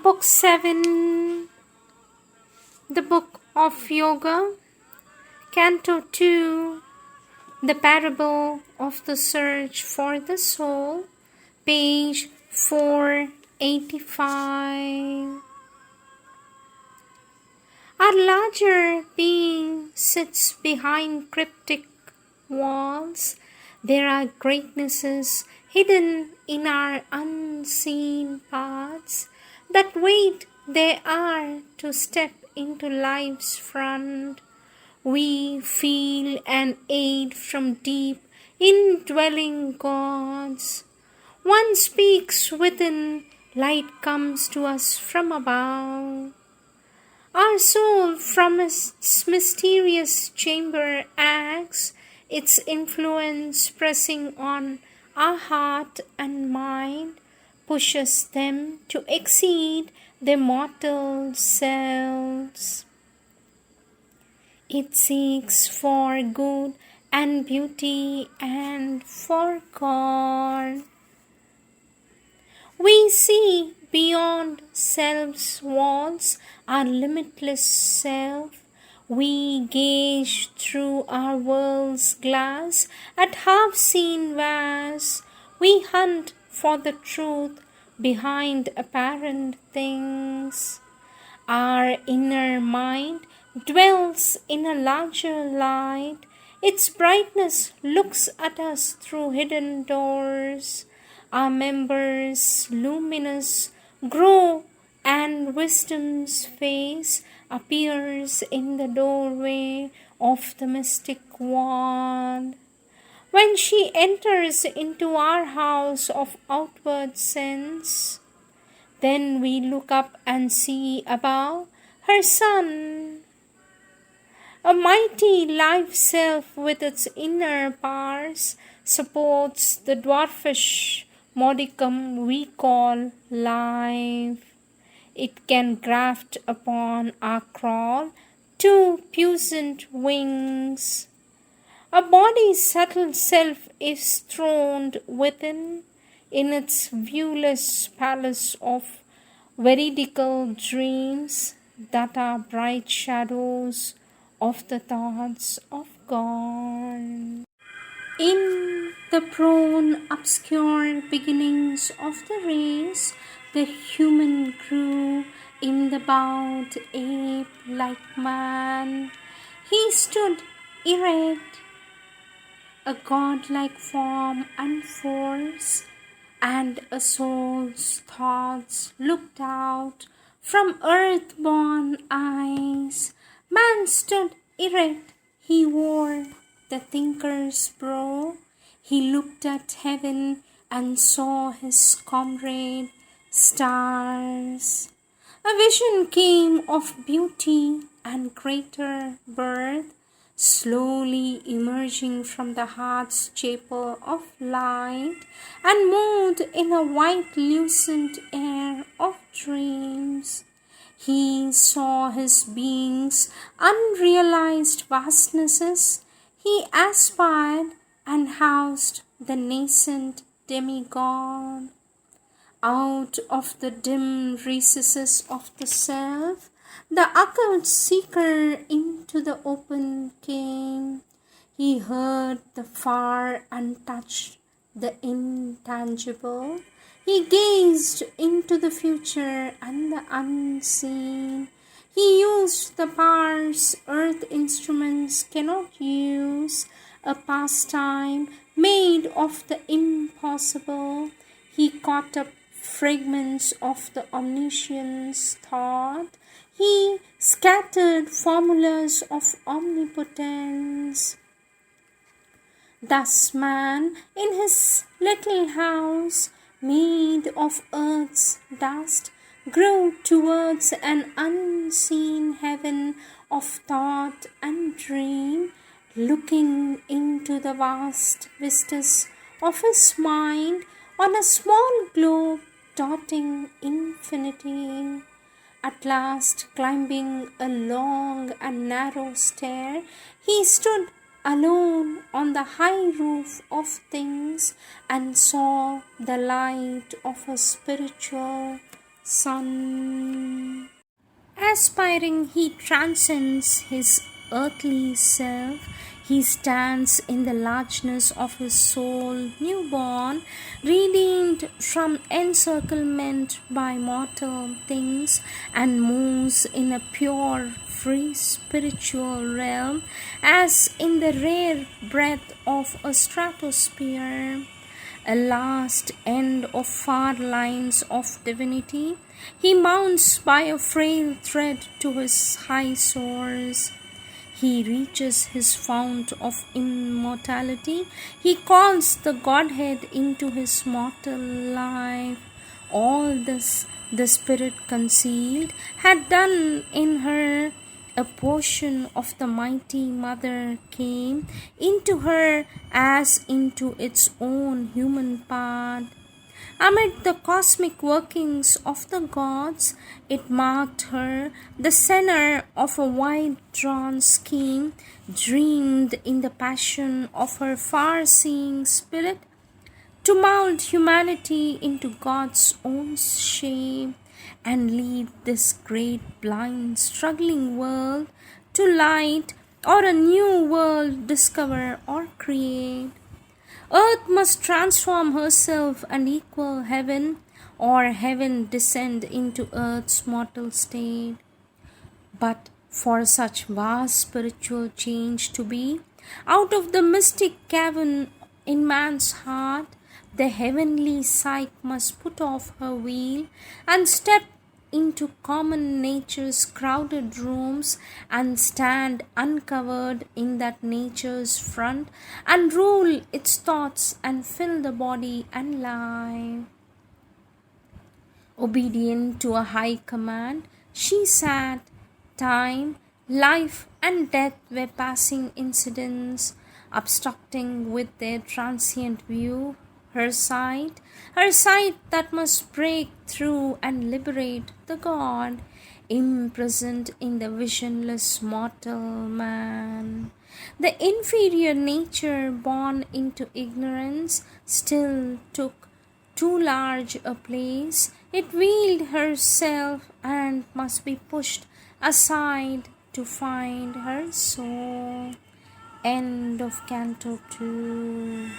Book 7, the Book of Yoga, Canto 2, the Parable of the Search for the Soul, page 485. Our larger being sits behind cryptic walls. There are greatnesses hidden in our unseen paths that wait they are to step into life's front. We feel an aid from deep indwelling gods. One speaks within, light comes to us from above. Our soul from its mysterious chamber acts, its influence pressing on our heart and mind, pushes them to exceed their mortal selves. It seeks for good and beauty and for God. We see beyond self's walls our limitless self. We gaze through our world's glass at half-seen vase. We hunt for the truth behind apparent things. Our inner mind dwells in a larger light. Its brightness looks at us through hidden doors. Our members luminous grow, and wisdom's face appears in the doorway of the mystic wand. When she enters into our house of outward sense, then we look up and see above her sun, a mighty life self with its inner powers supports the dwarfish modicum we call life. It can graft upon our crawl 2 puissant wings. A body's subtle self is throned within, in its viewless palace of veridical dreams that are bright shadows of the thoughts of God. In the prone, obscure beginnings of the race, the human grew in the bowed ape like man. He stood erect, a godlike form and force, and a soul's thoughts looked out from earth-born eyes. Man stood erect, he wore the thinker's brow. He looked at heaven and saw his comrade stars. A vision came of beauty and greater birth, slowly emerging from the heart's chapel of light, and moved in a white lucent air of dreams. He saw his being's unrealized vastnesses. He aspired and housed the nascent demigod. Out of the dim recesses of the self, the occult seeker into the open came. He heard the far and touched the intangible. He gazed into the future and the unseen. He used the powers earth instruments cannot use, a pastime made of the impossible. He caught up fragments of the omniscient's thought. He scattered formulas of omnipotence. Thus man, in his little house, made of earth's dust, grew towards an unseen heaven of thought and dream, looking into the vast vistas of his mind on a small globe dotting infinity. At last, climbing a long and narrow stair, he stood alone on the high roof of things and saw the light of a spiritual sun. Aspiring, he transcends his earthly self. He stands in the largeness of his soul, newborn, redeemed from encirclement by mortal things, and moves in a pure, free spiritual realm, as in the rare breath of a stratosphere, a last end of far lines of divinity. He mounts by a frail thread to his high source. He reaches his fount of immortality. He calls the Godhead into his mortal life. All this the Spirit concealed had done in her. A portion of the mighty Mother came into her as into its own human part. Amid the cosmic workings of the gods, it marked her, the center of a wide-drawn scheme, dreamed in the passion of her far-seeing spirit, to mold humanity into God's own shape and lead this great blind struggling world to light, or a new world discover or create. Earth must transform herself and equal heaven, or heaven descend into earth's mortal state. But for such vast spiritual change to be, out of the mystic cavern in man's heart, the heavenly psyche must put off her veil and step into common nature's crowded rooms and stand uncovered in that nature's front and rule its thoughts and fill the body and life. Obedient to a high command, she sat. Time, life, and death were passing incidents, obstructing with their transient view her sight that must break through and liberate the God imprisoned in the visionless mortal man. The inferior nature born into ignorance still took too large a place. It veiled herself and must be pushed aside to find her soul. End of Canto 2.